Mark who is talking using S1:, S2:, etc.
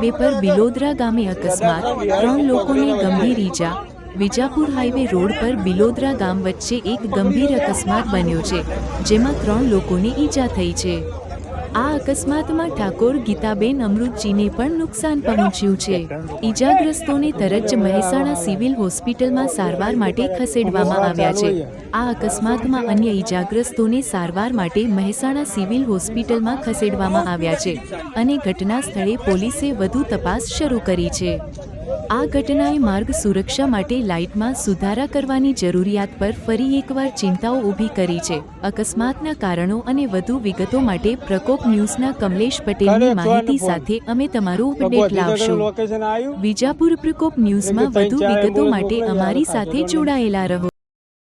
S1: Highway પર બિલોદરા ગામે અકસ્માત, 3 લોકોને ગંભીર ઈજા। વિજાપુર હાઈવે રોડ પર બિલોદરા ગામ વચ્ચે એક ગંભીર અકસ્માત બન્યો છે, જેમાં 3 લોકોને ઈજા થઈ છે। આ અકસ્માતમાં ઠાકોર ગીતાબેન અમૃતજીને પણ નુકસાન પહોંચ્યું છે। ઈજાગ્રસ્તોને તરત જ મહેસાણા સિવિલ હોસ્પિટલમાં સારવાર માટે ખસેડવામાં આવ્યા છે। આ અકસ્માતમાં અન્ય ઈજાગ્રસ્તોને સારવાર માટે મહેસાણા સિવિલ હોસ્પિટલમાં ખસેડવામાં આવ્યા છે અને ઘટના સ્થળે પોલીસે વધુ તપાસ શરૂ કરી છે। આ ઘટનાએ માર્ગ સુરક્ષા માટે લાઇટમાં સુધારા કરવાની જરૂરિયાત પર ફરી એકવાર ચિંતાઓ ઊભી કરી છે। અકસ્માતના કારણો અને વધુ વિગતો માટે પ્રકોપ ન્યૂઝના કમલેશ પટેલની માહિતી સાથે અમે તમારું અપડેટ લાવશું। વિજાપુર પ્રકોપ ન્યૂઝમાં વધુ વિગતો માટે અમારી સાથે જોડાયેલા રહો।